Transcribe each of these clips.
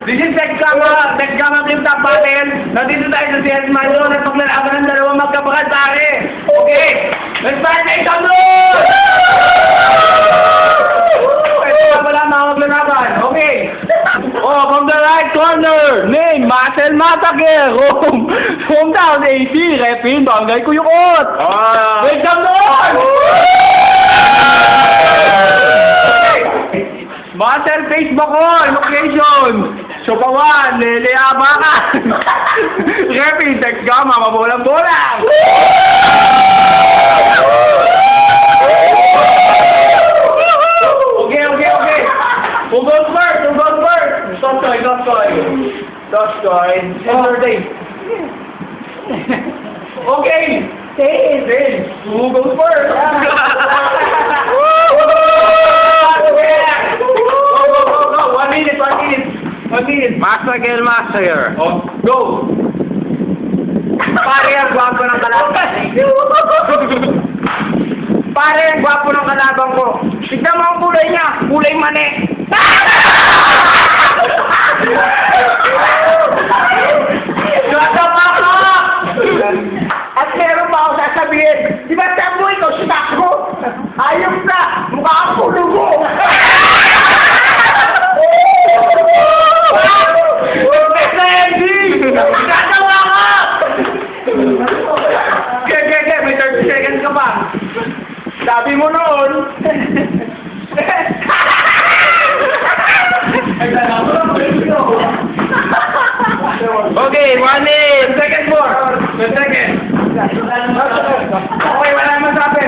This is Tekgama Flip Top Battle. Nandito tayo sa CS Mando at paglalaban ng dalawang magkapakal pare. Okay, let's start na ikaw doon! Ito na pala mga maglalaban. Okay. Oh, from the right corner, name, Marcel Mataker. Hometown AC, Refin, Bangay Kuyukot. Welcome doon! Marcel Facebook Hall, location. Sopawan, Lele Abakan. Repi, Tekgama, mabolang-bolang. Okay. Who goes first? Tostoy. Saturday. Okay. Say who goes first? Go. 1 minute. 1 minute. Master. Oh, go! Pare, ang gwapo ng kalaban. Pare, ang gwapo ng kalaban ko. Tignan mo ang kulay niya. Kulay mani. Gata pa ako! At meron pa ako sasabihin. Di ba tamo ikaw, sinak ko? Ayok na! Mukha ang pulugo! May 30 seconds ka pa. Sabi mo noon. Okay, 1 minute. 2 seconds more. 2 seconds. Okay, wala naman sabi.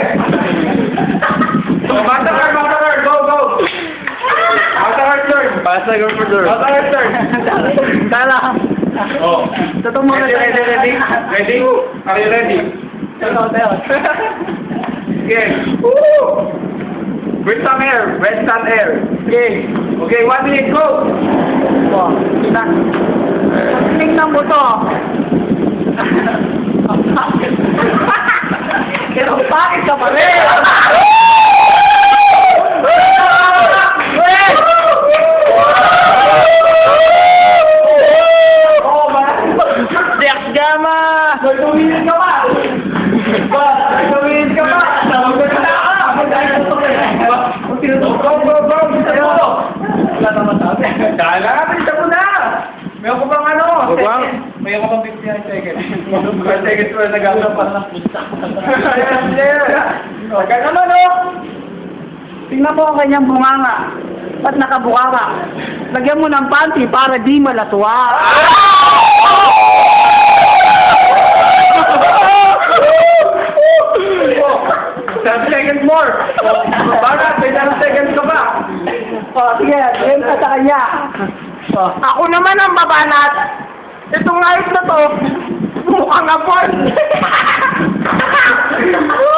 Master, go. Master, turn. Tala. Oh. Totoo mo na tayo. Ready? Are you ready? Totoo. Okay. With some air. Okay, 1 minute, go. Tingnan mo to. Pero bakit ka pa rin? Tekgama! Tumingin ka pa! Go! Wala na masabi. Kala, pinta mo na! May ako pang ano? May ako pang 59 seconds. 5 seconds pa nag-ano pa. Kaya naman, no? Tingnan mo ang kanyang bunganga. Ba't nakabuka ka? Lagyan mo ng panty para di malatwa. 7 seconds more! Bakit? May 7 seconds ka ba? Sige, game ka sa kanya. Ako naman ang babanat. Itong ayos na to, mukhang apon.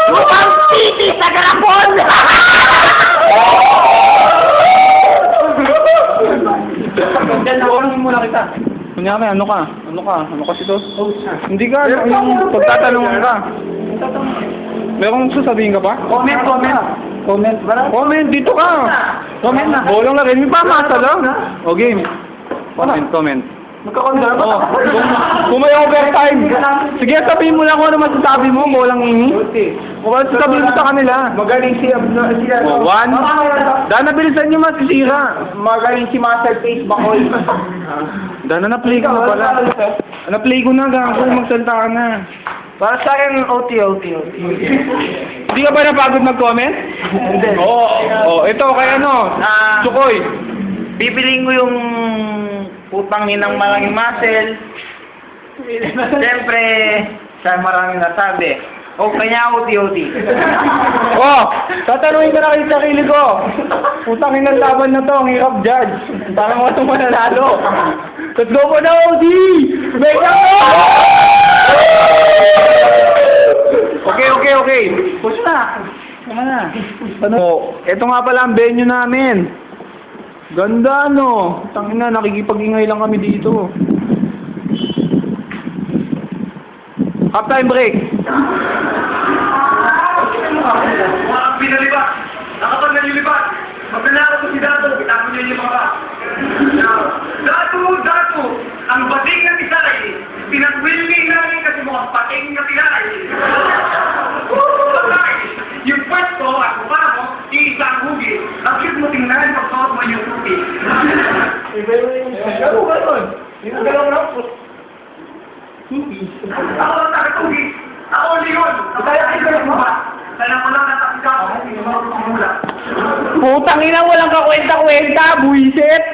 Mukhang titi sa garapon. Kunin muna kita. Kunyari, ano ka? Ano kasi to? Hindi ka, yung pagtatanungan ka. Merong sasabihin ka pa? Comment, dito ka! Comment na. Bolong lang rin, may pamasa lang. O game. Comment. Magkakonda ba? Kung may overtime. Sige, sabihin mo lang kung ano masasabi mo, bolang ini. Kung ano sasabihin mo sa kanila. Magaling siya. O, 1. Dana, bilisan nyo masisira. Magaling si Master Facebook Hall. Dana, na-play ko na pala. Na-play ko na, gago, magsalita ka na. Para sa akin, OT. Hindi ka ba napagod mag-comment? Hindi. Oo, ito kay ano, Sukoy. Bibiling ko yung putang inang maraming muscle. Siyempre, sa maraming nasabi. O kanya OT. Tatanungin ko na kayo sa sarili ko. Putang inang laban na to, ang hirap judge. Parang ako itong mananalo. Let's go po na OT! Make up mo! Okay. Push na. Tama na. Ito nga pala ang venue namin. Ganda, no? Tangina, nakikipag-ingay lang kami dito. Half-time break. Pinalipat! Nakapag nalilipat! Magnanakaw ko si Dato, itapon niya yung mga Datu, ang bading na tisay, pinag-willing namin kasi mukhang pating na tinay. Patay, yung pwesto at mukha mo, iisang hugi. Ang cute mo tingnan pag suot mo yung hugi. Ano ba yun? Yung galaw na po. Ako ang takatugi. Ako leon. Kaya kayo mo ba? Kaya mo lang natapos ako. Hindi mo ako pamula. Putang ina, walang kakwenta-kwenta, buisit!